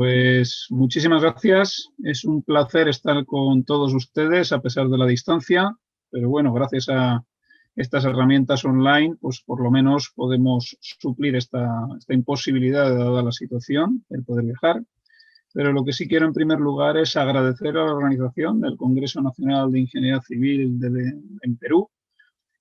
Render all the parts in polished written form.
Pues muchísimas gracias. Es un placer estar con todos ustedes a pesar de la distancia, pero bueno, gracias a estas herramientas online, pues por lo menos podemos suplir esta imposibilidad dada la situación, el poder viajar. Pero lo que sí quiero en primer lugar es agradecer a la organización del Congreso Nacional de Ingeniería Civil en Perú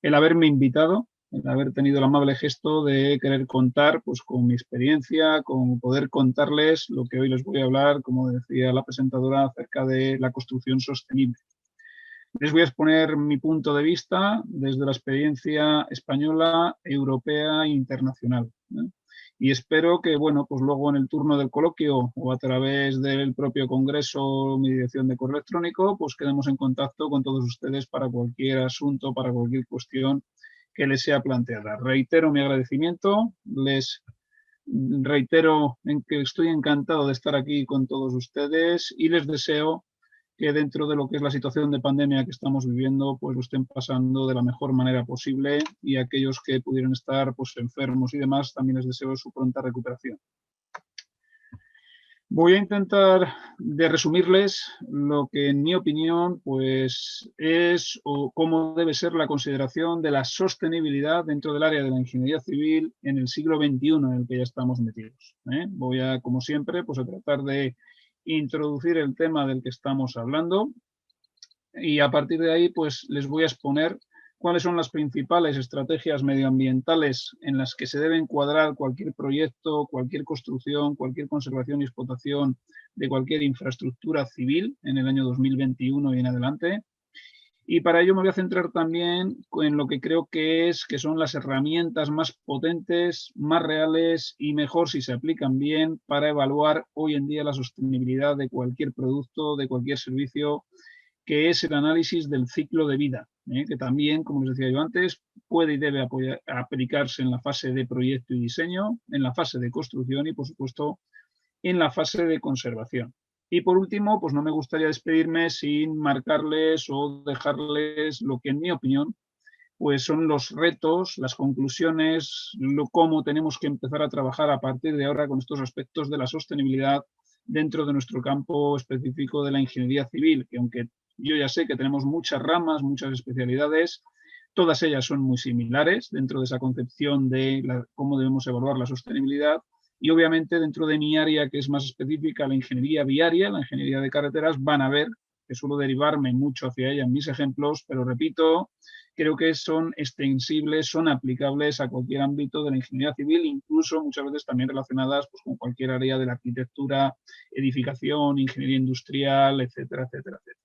el haberme invitado, el haber tenido el amable gesto de querer contar pues, con mi experiencia, con poder contarles lo que hoy les voy a hablar, como decía la presentadora, acerca de la construcción sostenible. Les voy a exponer mi punto de vista desde la experiencia española, europea e internacional, ¿eh? Y espero que, bueno, pues luego en el turno del coloquio o a través del propio congreso, mi dirección de correo electrónico, pues quedemos en contacto con todos ustedes para cualquier asunto, para cualquier cuestión que les sea planteada. Reitero mi agradecimiento, les reitero en que estoy encantado de estar aquí con todos ustedes y les deseo que dentro de lo que es la situación de pandemia que estamos viviendo, pues lo estén pasando de la mejor manera posible y a aquellos que pudieran estar pues, enfermos y demás, también les deseo su pronta recuperación. Voy a intentar de resumirles lo que en mi opinión pues es o cómo debe ser la consideración de la sostenibilidad dentro del área de la ingeniería civil en el siglo XXI en el que ya estamos metidos, ¿eh? Voy a, como siempre, pues a tratar de introducir el tema del que estamos hablando y a partir de ahí pues les voy a exponer cuáles son las principales estrategias medioambientales en las que se debe encuadrar cualquier proyecto, cualquier construcción, cualquier conservación y explotación de cualquier infraestructura civil en el año 2021 y en adelante. Y para ello me voy a centrar también en lo que creo que son las herramientas más potentes, más reales y mejor si se aplican bien para evaluar hoy en día la sostenibilidad de cualquier producto, de cualquier servicio, que es el análisis del ciclo de vida, que también, como les decía yo antes, puede y debe aplicarse en la fase de proyecto y diseño, en la fase de construcción y, por supuesto, en la fase de conservación. Y por último, pues no me gustaría despedirme sin marcarles o dejarles lo que en mi opinión pues son los retos, las conclusiones, cómo tenemos que empezar a trabajar a partir de ahora con estos aspectos de la sostenibilidad dentro de nuestro campo específico de la ingeniería civil, que aunque yo ya sé que tenemos muchas ramas, muchas especialidades, todas ellas son muy similares dentro de esa concepción de cómo debemos evaluar la sostenibilidad. Y obviamente dentro de mi área, que es más específica, la ingeniería viaria, la ingeniería de carreteras, van a ver que suelo derivarme mucho hacia ella en mis ejemplos, pero repito, creo que son extensibles, son aplicables a cualquier ámbito de la ingeniería civil, incluso muchas veces también relacionadas pues, con cualquier área de la arquitectura, edificación, ingeniería industrial, etcétera, etcétera, etcétera.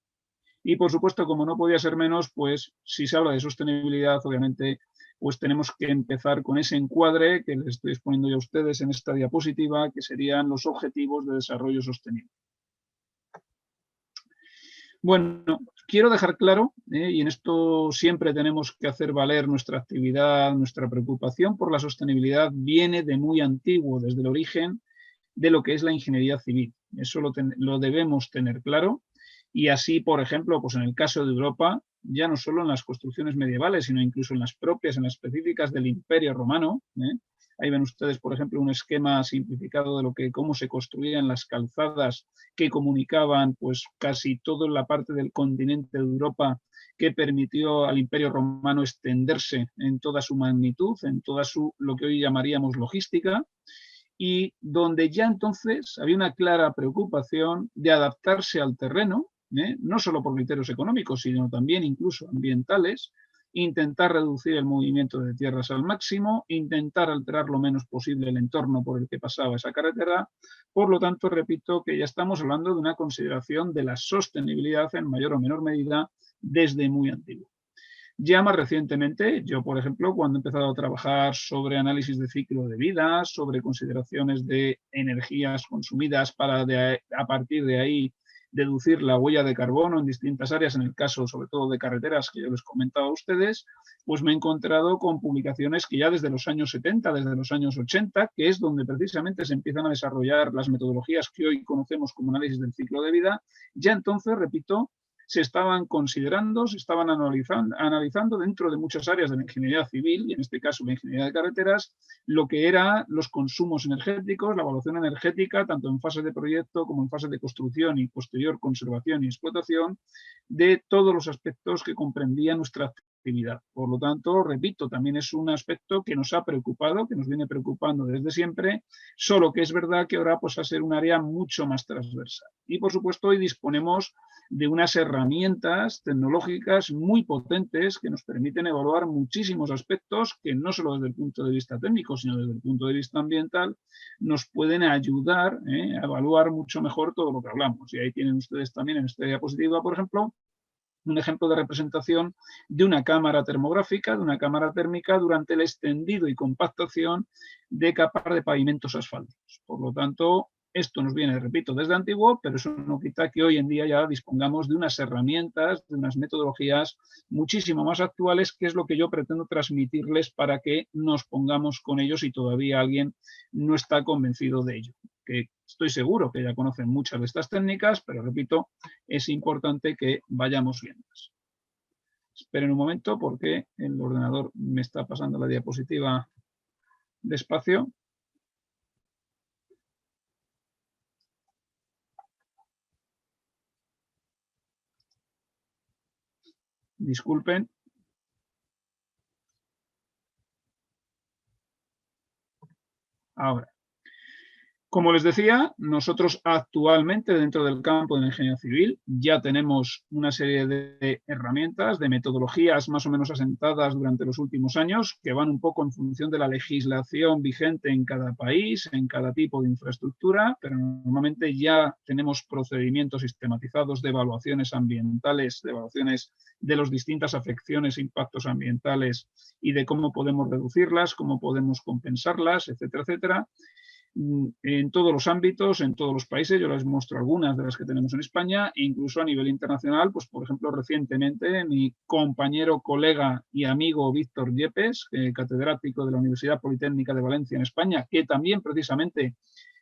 Y por supuesto, como no podía ser menos, pues si se habla de sostenibilidad, obviamente, pues tenemos que empezar con ese encuadre que les estoy exponiendo ya a ustedes en esta diapositiva, que serían los objetivos de desarrollo sostenible. Bueno, quiero dejar claro, y en esto siempre tenemos que hacer valer nuestra actividad, nuestra preocupación por la sostenibilidad viene de muy antiguo, desde el origen de lo que es la ingeniería civil. Eso lo debemos tener claro. Y así, por ejemplo, pues en el caso de Europa, ya no solo en las construcciones medievales, sino incluso en las propias, en las específicas del Imperio Romano. Ahí ven ustedes, por ejemplo, un esquema simplificado de cómo se construían las calzadas que comunicaban pues casi toda la parte del continente de Europa, que permitió al Imperio Romano extenderse en toda su magnitud, en toda lo que hoy llamaríamos logística, y donde ya entonces había una clara preocupación de adaptarse al terreno, no solo por criterios económicos, sino también incluso ambientales, intentar reducir el movimiento de tierras al máximo, intentar alterar lo menos posible el entorno por el que pasaba esa carretera. Por lo tanto, repito que ya estamos hablando de una consideración de la sostenibilidad en mayor o menor medida desde muy antiguo. Ya más recientemente, yo, por ejemplo, cuando he empezado a trabajar sobre análisis de ciclo de vida, sobre consideraciones de energías consumidas para a partir de ahí deducir la huella de carbono en distintas áreas, en el caso sobre todo de carreteras que yo les comentaba a ustedes, pues me he encontrado con publicaciones que ya desde los años 70, desde los años 80, que es donde precisamente se empiezan a desarrollar las metodologías que hoy conocemos como análisis del ciclo de vida, ya entonces, repito, se estaban considerando, se estaban analizando dentro de muchas áreas de la ingeniería civil, y en este caso la ingeniería de carreteras, lo que eran los consumos energéticos, la evaluación energética, tanto en fase de proyecto como en fase de construcción y posterior conservación y explotación, de todos los aspectos que comprendía nuestra actividad. Por lo tanto, repito, también es un aspecto que nos ha preocupado, que nos viene preocupando desde siempre, solo que es verdad que ahora pues, va a ser un área mucho más transversal. Y por supuesto, hoy disponemos de unas herramientas tecnológicas muy potentes que nos permiten evaluar muchísimos aspectos que no solo desde el punto de vista técnico, sino desde el punto de vista ambiental, nos pueden ayudar a evaluar mucho mejor todo lo que hablamos. Y ahí tienen ustedes también en esta diapositiva, por ejemplo, un ejemplo de representación de una cámara termográfica, de una cámara térmica durante el extendido y compactación de capas de pavimentos asfálticos. Por lo tanto, esto nos viene, repito, desde antiguo, pero eso no quita que hoy en día ya dispongamos de unas herramientas, de unas metodologías muchísimo más actuales, que es lo que yo pretendo transmitirles para que nos pongamos con ellos si todavía alguien no está convencido de ello. Que estoy seguro que ya conocen muchas de estas técnicas, pero repito, es importante que vayamos viéndolas. Esperen un momento porque el ordenador me está pasando la diapositiva despacio. Disculpen. Ahora. Como les decía, nosotros actualmente dentro del campo de la ingeniería civil ya tenemos una serie de herramientas, de metodologías más o menos asentadas durante los últimos años que van un poco en función de la legislación vigente en cada país, en cada tipo de infraestructura, pero normalmente ya tenemos procedimientos sistematizados de evaluaciones ambientales, de evaluaciones de las distintas afecciones e impactos ambientales y de cómo podemos reducirlas, cómo podemos compensarlas, etcétera, etcétera. En todos los ámbitos, en todos los países. Yo les muestro algunas de las que tenemos en España, e incluso a nivel internacional, pues por ejemplo, recientemente mi compañero, colega y amigo Víctor Yepes, catedrático de la Universidad Politécnica de Valencia en España, que también precisamente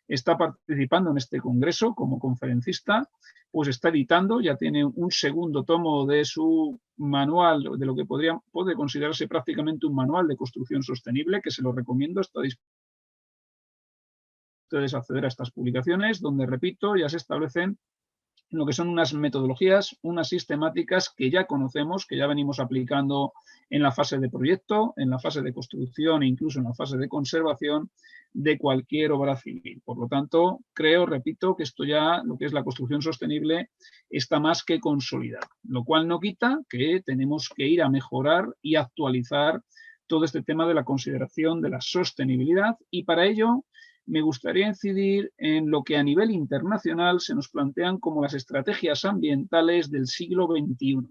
está participando en este congreso como conferencista, pues está editando, ya tiene un segundo tomo de su manual, de lo que puede considerarse prácticamente un manual de construcción sostenible, que se lo recomiendo, está disponible ustedes acceder a estas publicaciones, donde, repito, ya se establecen lo que son unas metodologías, unas sistemáticas que ya conocemos, que ya venimos aplicando en la fase de proyecto, en la fase de construcción e incluso en la fase de conservación de cualquier obra civil. Por lo tanto, creo, repito, que esto ya, lo que es la construcción sostenible, está más que consolidado, lo cual no quita que tenemos que ir a mejorar y actualizar todo este tema de la consideración de la sostenibilidad, y para ello me gustaría incidir en lo que a nivel internacional se nos plantean como las estrategias ambientales del siglo XXI.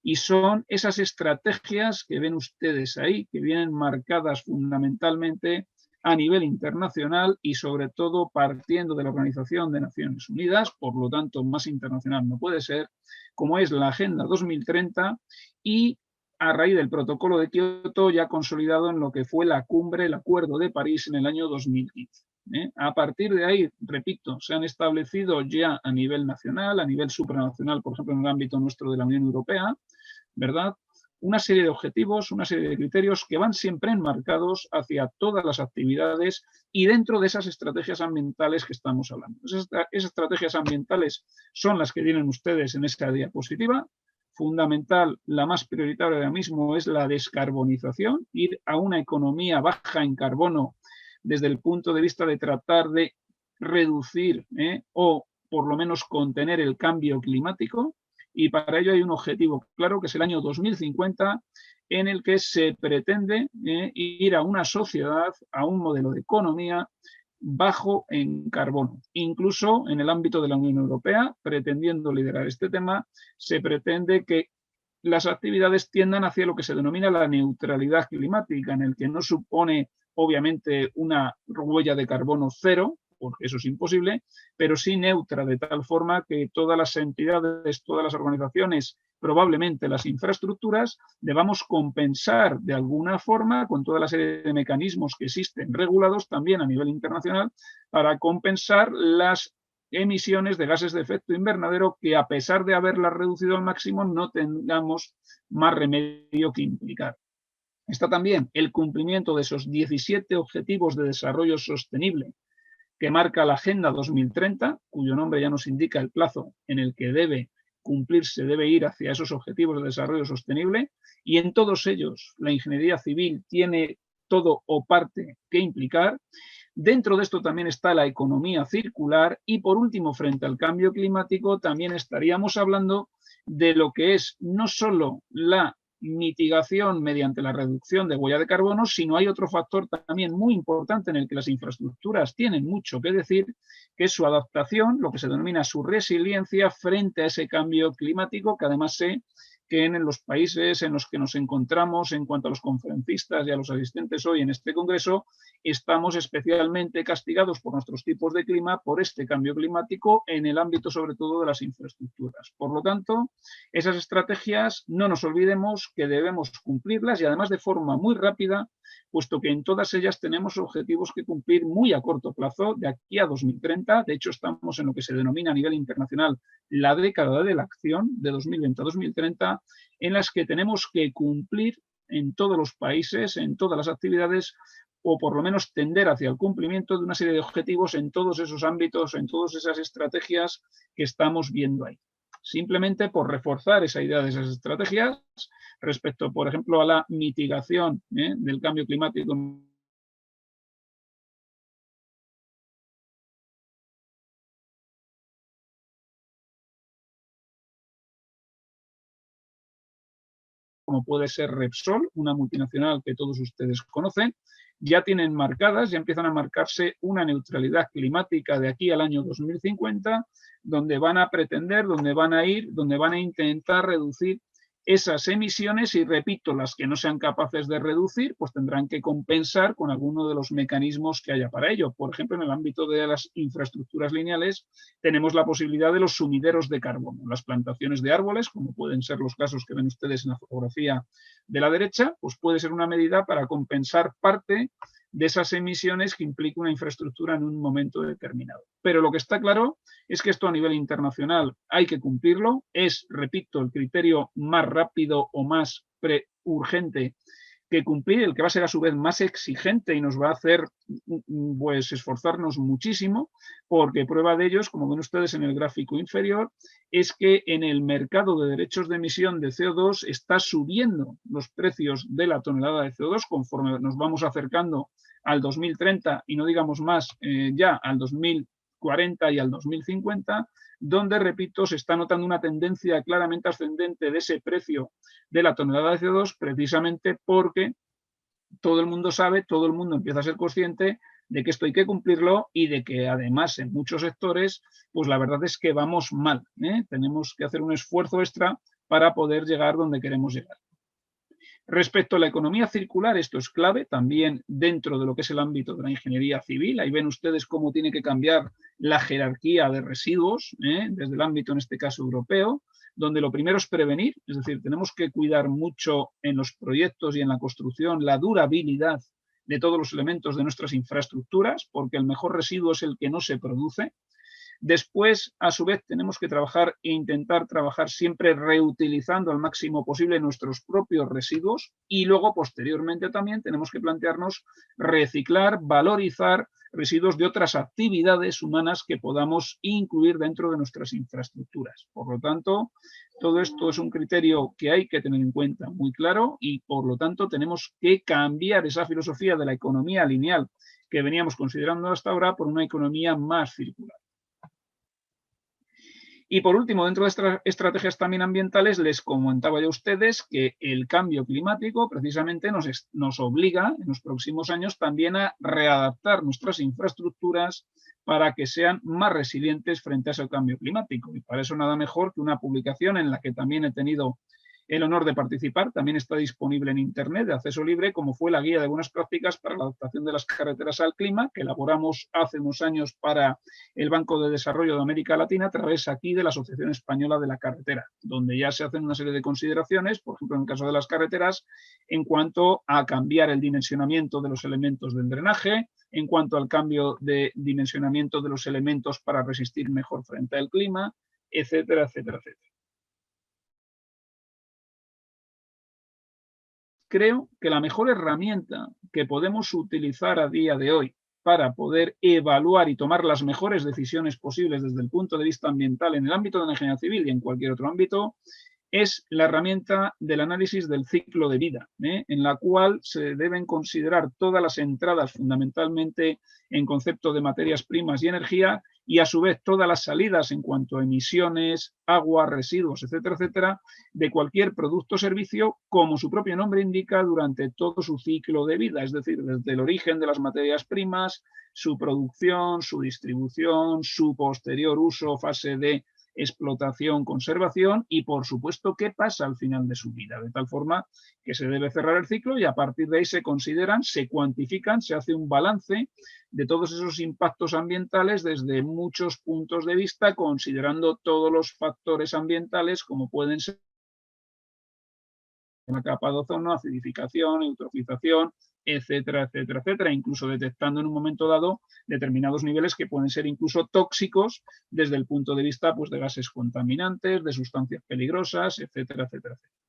Y son esas estrategias que ven ustedes ahí, que vienen marcadas fundamentalmente a nivel internacional y sobre todo partiendo de la Organización de Naciones Unidas, por lo tanto más internacional no puede ser, como es la Agenda 2030 y a raíz del protocolo de Kioto ya consolidado en lo que fue la cumbre, el Acuerdo de París en el año 2015. A partir de ahí, repito, se han establecido ya a nivel nacional, a nivel supranacional, por ejemplo, en el ámbito nuestro de la Unión Europea, ¿verdad?, una serie de objetivos, una serie de criterios que van siempre enmarcados hacia todas las actividades y dentro de esas estrategias ambientales que estamos hablando. Esas estrategias ambientales son las que tienen ustedes en esta diapositiva. Fundamental, la más prioritaria ahora mismo es la descarbonización, ir a una economía baja en carbono desde el punto de vista de tratar de reducir o por lo menos contener el cambio climático, y para ello hay un objetivo claro que es el año 2050 en el que se pretende ir a una sociedad, a un modelo de economía bajo en carbono. Incluso en el ámbito de la Unión Europea, pretendiendo liderar este tema, se pretende que las actividades tiendan hacia lo que se denomina la neutralidad climática, en el que no supone, obviamente, una huella de carbono cero, porque eso es imposible, pero sí neutra, de tal forma que todas las entidades, todas las organizaciones, probablemente las infraestructuras, debamos compensar de alguna forma con toda la serie de mecanismos que existen regulados también a nivel internacional para compensar las emisiones de gases de efecto invernadero que, a pesar de haberlas reducido al máximo, no tengamos más remedio que implicar. Está también el cumplimiento de esos 17 Objetivos de Desarrollo Sostenible que marca la Agenda 2030, cuyo nombre ya nos indica el plazo en el que debe cumplirse, debe ir hacia esos Objetivos de Desarrollo Sostenible, y en todos ellos la ingeniería civil tiene todo o parte que implicar. Dentro de esto también está la economía circular y, por último, frente al cambio climático, también estaríamos hablando de lo que es no solo la mitigación mediante la reducción de huella de carbono, sino hay otro factor también muy importante en el que las infraestructuras tienen mucho que decir, que es su adaptación, lo que se denomina su resiliencia frente a ese cambio climático, que además sé que en los países en los que nos encontramos, en cuanto a los conferencistas y a los asistentes hoy en este congreso, estamos especialmente castigados por nuestros tipos de clima, por este cambio climático, en el ámbito sobre todo de las infraestructuras. Por lo tanto, esas estrategias no nos olvidemos que debemos cumplirlas, y además de forma muy rápida, puesto que en todas ellas tenemos objetivos que cumplir muy a corto plazo, de aquí a 2030. De hecho, estamos en lo que se denomina a nivel internacional la década de la acción, de 2020 a 2030, en las que tenemos que cumplir en todos los países, en todas las actividades, o por lo menos tender hacia el cumplimiento de una serie de objetivos en todos esos ámbitos, en todas esas estrategias que estamos viendo ahí. Simplemente por reforzar esa idea de esas estrategias respecto, por ejemplo, a la mitigación del cambio climático. Como puede ser Repsol, una multinacional que todos ustedes conocen, ya tienen marcadas, ya empiezan a marcarse una neutralidad climática de aquí al año 2050, donde van a pretender, donde van a ir, donde van a intentar reducir esas emisiones, y repito, las que no sean capaces de reducir, pues tendrán que compensar con alguno de los mecanismos que haya para ello. Por ejemplo, en el ámbito de las infraestructuras lineales tenemos la posibilidad de los sumideros de carbono, las plantaciones de árboles, como pueden ser los casos que ven ustedes en la fotografía de la derecha, pues puede ser una medida para compensar parte de esas emisiones que implica una infraestructura en un momento determinado. Pero lo que está claro es que esto a nivel internacional hay que cumplirlo. Es, repito, el criterio más rápido o más urgente que cumplir, el que va a ser a su vez más exigente y nos va a hacer pues esforzarnos muchísimo, porque prueba de ello, como ven ustedes en el gráfico inferior, es que en el mercado de derechos de emisión de CO2 está subiendo los precios de la tonelada de CO2 conforme nos vamos acercando al 2030 y no digamos más ya al 2040 y al 2050, donde, repito, se está notando una tendencia claramente ascendente de ese precio de la tonelada de CO2, precisamente porque todo el mundo sabe, todo el mundo empieza a ser consciente de que esto hay que cumplirlo, y de que además en muchos sectores, pues la verdad es que vamos mal. Tenemos que hacer un esfuerzo extra para poder llegar donde queremos llegar. Respecto a la economía circular, esto es clave también dentro de lo que es el ámbito de la ingeniería civil. Ahí ven ustedes cómo tiene que cambiar la jerarquía de residuos, desde el ámbito, en este caso, europeo, donde lo primero es prevenir, es decir, tenemos que cuidar mucho en los proyectos y en la construcción la durabilidad de todos los elementos de nuestras infraestructuras, porque el mejor residuo es el que no se produce. Después, a su vez, tenemos que trabajar e intentar trabajar siempre reutilizando al máximo posible nuestros propios residuos, y luego, posteriormente, también tenemos que plantearnos reciclar, valorizar residuos de otras actividades humanas que podamos incluir dentro de nuestras infraestructuras. Por lo tanto, todo esto es un criterio que hay que tener en cuenta muy claro, y por lo tanto tenemos que cambiar esa filosofía de la economía lineal que veníamos considerando hasta ahora por una economía más circular. Y por último, dentro de estas estrategias también ambientales, les comentaba yo a ustedes que el cambio climático precisamente nos obliga en los próximos años también a readaptar nuestras infraestructuras para que sean más resilientes frente a ese cambio climático. Y para eso nada mejor que una publicación en la que también he tenido el honor de participar. También está disponible en Internet de acceso libre, como fue la guía de buenas prácticas para la adaptación de las carreteras al clima, que elaboramos hace unos años para el Banco de Desarrollo de América Latina a través aquí de la Asociación Española de la Carretera, donde ya se hacen una serie de consideraciones, por ejemplo, en el caso de las carreteras, en cuanto a cambiar el dimensionamiento de los elementos del drenaje, en cuanto al cambio de dimensionamiento de los elementos para resistir mejor frente al clima, etcétera, etcétera, etcétera. Creo que la mejor herramienta que podemos utilizar a día de hoy para poder evaluar y tomar las mejores decisiones posibles desde el punto de vista ambiental en el ámbito de la ingeniería civil y en cualquier otro ámbito es la herramienta del análisis del ciclo de vida, en la cual se deben considerar todas las entradas fundamentalmente en concepto de materias primas y energía y a su vez todas las salidas en cuanto a emisiones, agua, residuos, etcétera, etcétera, de cualquier producto o servicio, como su propio nombre indica, durante todo su ciclo de vida, es decir, desde el origen de las materias primas, su producción, su distribución, su posterior uso, fase de explotación, conservación y, por supuesto, qué pasa al final de su vida, de tal forma que se debe cerrar el ciclo y a partir de ahí se consideran, se cuantifican, se hace un balance de todos esos impactos ambientales desde muchos puntos de vista, considerando todos los factores ambientales como pueden ser la capa de ozono, acidificación, eutrofización, etcétera, etcétera, etcétera, incluso detectando en un momento dado determinados niveles que pueden ser incluso tóxicos desde el punto de vista pues, de gases contaminantes, de sustancias peligrosas, etcétera, etcétera, etcétera.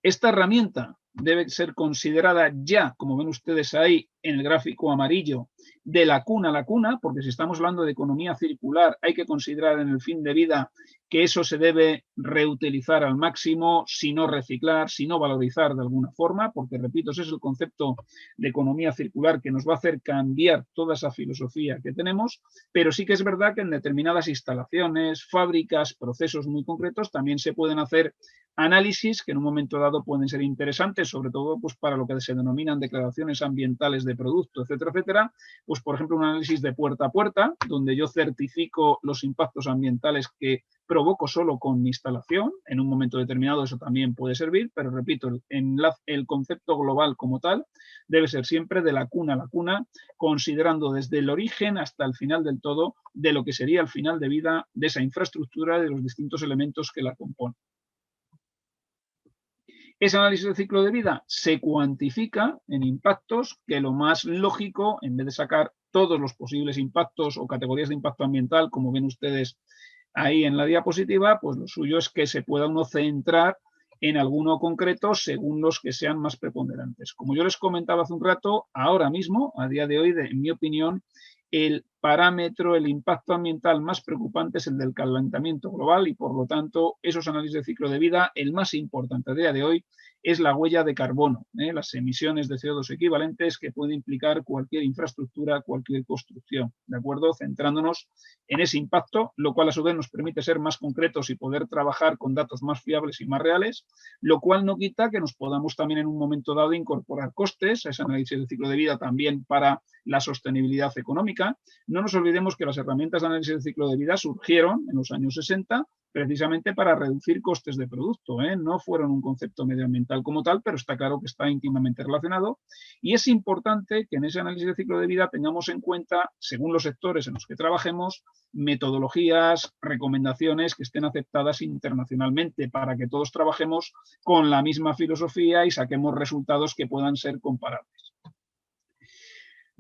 Esta herramienta debe ser considerada ya, como ven ustedes ahí en el gráfico amarillo, de la cuna a la cuna, porque si estamos hablando de economía circular, hay que considerar en el fin de vida que eso se debe reutilizar al máximo, si no reciclar, si no valorizar de alguna forma, porque repito, ese es el concepto de economía circular que nos va a hacer cambiar toda esa filosofía que tenemos, pero sí que es verdad que en determinadas instalaciones, fábricas, procesos muy concretos, también se pueden hacer análisis que en un momento dado pueden ser interesantes, sobre todo pues, para lo que se denominan declaraciones ambientales de producto, etcétera, etcétera. Pues, por ejemplo, un análisis de puerta a puerta, donde yo certifico los impactos ambientales que provoco solo con mi instalación. En un momento determinado eso también puede servir, pero repito, el concepto global como tal debe ser siempre de la cuna a la cuna, considerando desde el origen hasta el final del todo de lo que sería el final de vida de esa infraestructura, de los distintos elementos que la componen. Ese análisis de ciclo de vida se cuantifica en impactos, que lo más lógico, en vez de sacar todos los posibles impactos o categorías de impacto ambiental, como ven ustedes ahí en la diapositiva, pues lo suyo es que se pueda uno centrar en alguno concreto según los que sean más preponderantes. Como yo les comentaba hace un rato, ahora mismo, a día de hoy, en mi opinión, el parámetro, el impacto ambiental más preocupante es el del calentamiento global y, por lo tanto, esos análisis de ciclo de vida, el más importante a día de hoy es la huella de carbono, las emisiones de CO2 equivalentes que puede implicar cualquier infraestructura, cualquier construcción, ¿de acuerdo? Centrándonos en ese impacto, lo cual a su vez nos permite ser más concretos y poder trabajar con datos más fiables y más reales, lo cual no quita que nos podamos también en un momento dado incorporar costes a ese análisis de ciclo de vida también para la sostenibilidad económica. No nos olvidemos que las herramientas de análisis de ciclo de vida surgieron en los años 60 precisamente para reducir costes de producto, no fueron un concepto medioambiental como tal, pero está claro que está íntimamente relacionado y es importante que en ese análisis de ciclo de vida tengamos en cuenta, según los sectores en los que trabajemos, metodologías, recomendaciones que estén aceptadas internacionalmente para que todos trabajemos con la misma filosofía y saquemos resultados que puedan ser comparables.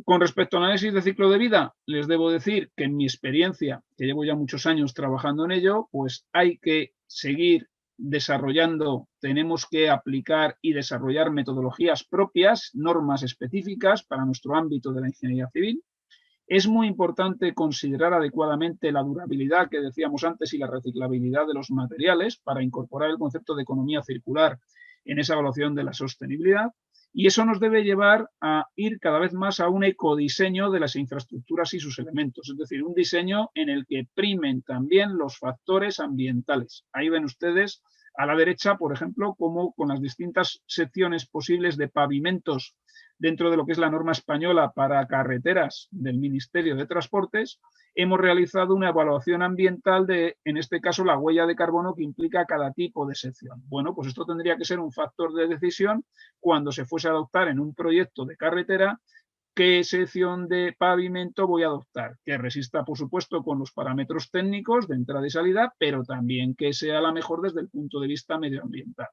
Con respecto al análisis de ciclo de vida, les debo decir que en mi experiencia, que llevo ya muchos años trabajando en ello, pues hay que seguir desarrollando, tenemos que aplicar y desarrollar metodologías propias, normas específicas para nuestro ámbito de la ingeniería civil. Es muy importante considerar adecuadamente la durabilidad que decíamos antes y la reciclabilidad de los materiales para incorporar el concepto de economía circular en esa evaluación de la sostenibilidad. Y eso nos debe llevar a ir cada vez más a un ecodiseño de las infraestructuras y sus elementos, es decir, un diseño en el que primen también los factores ambientales. Ahí ven ustedes a la derecha, por ejemplo, cómo con las distintas secciones posibles de pavimentos dentro de lo que es la norma española para carreteras del Ministerio de Transportes, hemos realizado una evaluación ambiental de, en este caso, la huella de carbono que implica cada tipo de sección. Bueno, pues esto tendría que ser un factor de decisión cuando se fuese a adoptar en un proyecto de carretera qué sección de pavimento voy a adoptar, que resista, por supuesto, con los parámetros técnicos de entrada y salida, pero también que sea la mejor desde el punto de vista medioambiental.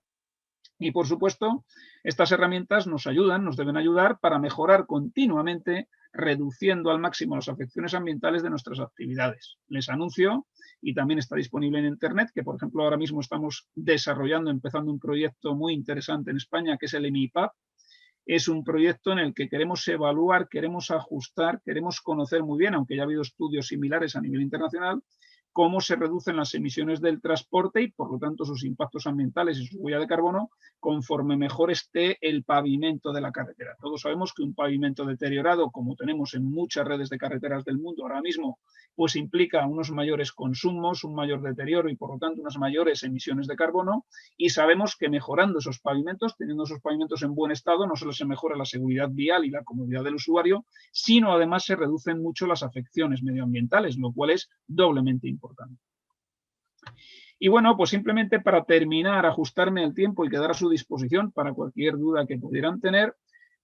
Y, por supuesto, estas herramientas nos ayudan, nos deben ayudar para mejorar continuamente, reduciendo al máximo las afecciones ambientales de nuestras actividades. Les anuncio, y también está disponible en Internet, que, por ejemplo, ahora mismo estamos desarrollando, empezando un proyecto muy interesante en España, que es el EMIPAP. Es un proyecto en el que queremos evaluar, queremos ajustar, queremos conocer muy bien, aunque ya ha habido estudios similares a nivel internacional, cómo se reducen las emisiones del transporte y, por lo tanto, sus impactos ambientales y su huella de carbono conforme mejor esté el pavimento de la carretera. Todos sabemos que un pavimento deteriorado, como tenemos en muchas redes de carreteras del mundo ahora mismo, pues implica unos mayores consumos, un mayor deterioro y, por lo tanto, unas mayores emisiones de carbono. Y sabemos que mejorando esos pavimentos, teniendo esos pavimentos en buen estado, no solo se mejora la seguridad vial y la comodidad del usuario, sino además se reducen mucho las afecciones medioambientales, lo cual es doblemente importante. Y bueno, pues simplemente para terminar, ajustarme el tiempo y quedar a su disposición para cualquier duda que pudieran tener,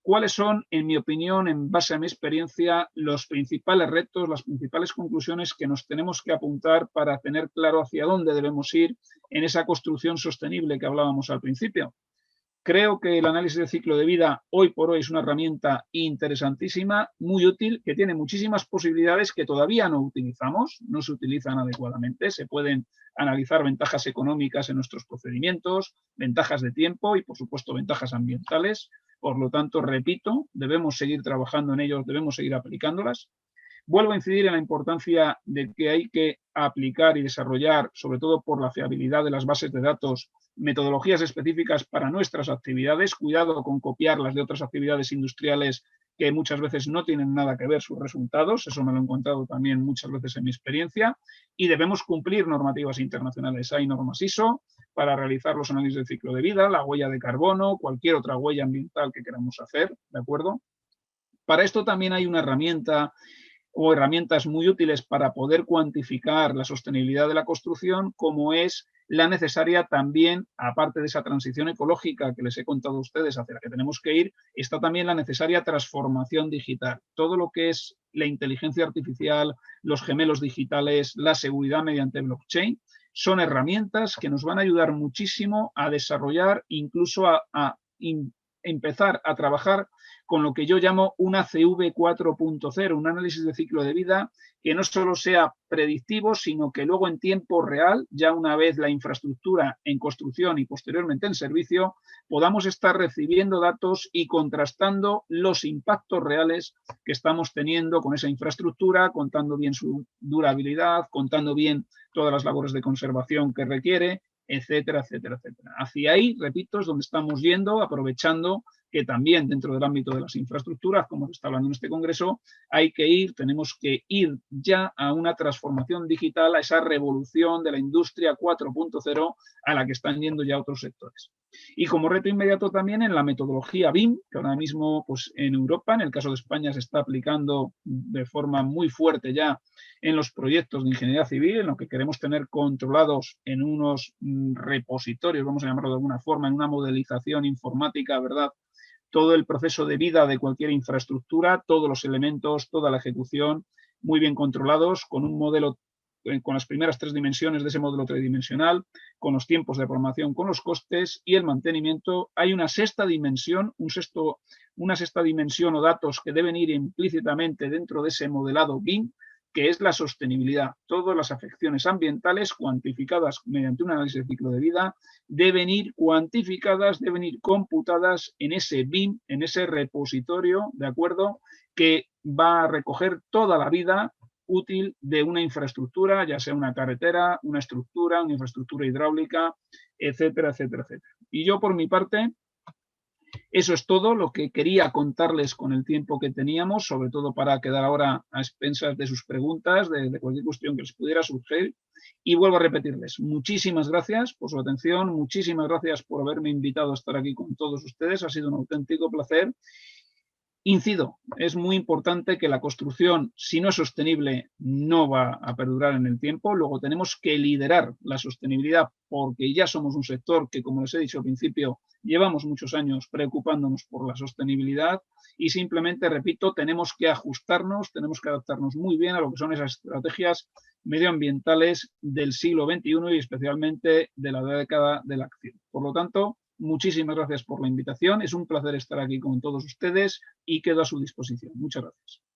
¿cuáles son, en mi opinión, en base a mi experiencia, los principales retos, las principales conclusiones que nos tenemos que apuntar para tener claro hacia dónde debemos ir en esa construcción sostenible que hablábamos al principio? Creo que el análisis de ciclo de vida hoy por hoy es una herramienta interesantísima, muy útil, que tiene muchísimas posibilidades que todavía no utilizamos, no se utilizan adecuadamente. Se pueden analizar ventajas económicas en nuestros procedimientos, ventajas de tiempo y, por supuesto, ventajas ambientales. Por lo tanto, repito, debemos seguir trabajando en ellos, debemos seguir aplicándolas. Vuelvo a incidir en la importancia de que hay que aplicar y desarrollar, sobre todo por la fiabilidad de las bases de datos, metodologías específicas para nuestras actividades. Cuidado con copiarlas de otras actividades industriales que muchas veces no tienen nada que ver sus resultados. Eso me lo he encontrado también muchas veces en mi experiencia. Y debemos cumplir normativas internacionales. Hay normas ISO para realizar los análisis de ciclo de vida, la huella de carbono, cualquier otra huella ambiental que queramos hacer, ¿de acuerdo? Para esto también hay una herramienta o herramientas muy útiles para poder cuantificar la sostenibilidad de la construcción, como es la necesaria también, aparte de esa transición ecológica que les he contado a ustedes hacia la que tenemos que ir, está también la necesaria transformación digital. Todo lo que es la inteligencia artificial, los gemelos digitales, la seguridad mediante blockchain, son herramientas que nos van a ayudar muchísimo a desarrollar, incluso a empezar a trabajar con lo que yo llamo una CV 4.0, un análisis de ciclo de vida que no solo sea predictivo, sino que luego en tiempo real, ya una vez la infraestructura en construcción y posteriormente en servicio, podamos estar recibiendo datos y contrastando los impactos reales que estamos teniendo con esa infraestructura, contando bien su durabilidad, contando bien todas las labores de conservación que requiere, etcétera, etcétera, etcétera. Hacia ahí, repito, es donde estamos yendo, aprovechando que también dentro del ámbito de las infraestructuras, como se está hablando en este congreso, hay que ir, tenemos que ir ya a una transformación digital, a esa revolución de la industria 4.0 a la que están yendo ya otros sectores. Y como reto inmediato también en la metodología BIM, que ahora mismo pues, en Europa, en el caso de España, se está aplicando de forma muy fuerte ya en los proyectos de ingeniería civil, en lo que queremos tener controlados en unos repositorios, vamos a llamarlo de alguna forma, en una modelización informática, ¿verdad? Todo el proceso de vida de cualquier infraestructura, todos los elementos, toda la ejecución, muy bien controlados, con un modelo, con las primeras 3 dimensiones de ese modelo tridimensional, con los tiempos de programación, con los costes y el mantenimiento. Hay una sexta dimensión, una sexta dimensión o datos que deben ir implícitamente dentro de ese modelado BIM, que es la sostenibilidad. Todas las afecciones ambientales cuantificadas mediante un análisis de ciclo de vida deben ir cuantificadas, deben ir computadas en ese BIM, en ese repositorio, ¿de acuerdo?, que va a recoger toda la vida útil de una infraestructura, ya sea una carretera, una estructura, una infraestructura hidráulica, etcétera, etcétera, etcétera. Y yo, por mi parte, eso es todo lo que quería contarles con el tiempo que teníamos, sobre todo para quedar ahora a expensas de sus preguntas, de cualquier cuestión que les pudiera surgir. Y vuelvo a repetirles, muchísimas gracias por su atención, muchísimas gracias por haberme invitado a estar aquí con todos ustedes, ha sido un auténtico placer. Incido, es muy importante que la construcción, si no es sostenible, no va a perdurar en el tiempo. Luego tenemos que liderar la sostenibilidad porque ya somos un sector que, como les he dicho al principio, llevamos muchos años preocupándonos por la sostenibilidad y simplemente, repito, tenemos que ajustarnos, tenemos que adaptarnos muy bien a lo que son esas estrategias medioambientales del siglo XXI y especialmente de la década de la acción. Por lo tanto, muchísimas gracias por la invitación. Es un placer estar aquí con todos ustedes y quedo a su disposición. Muchas gracias.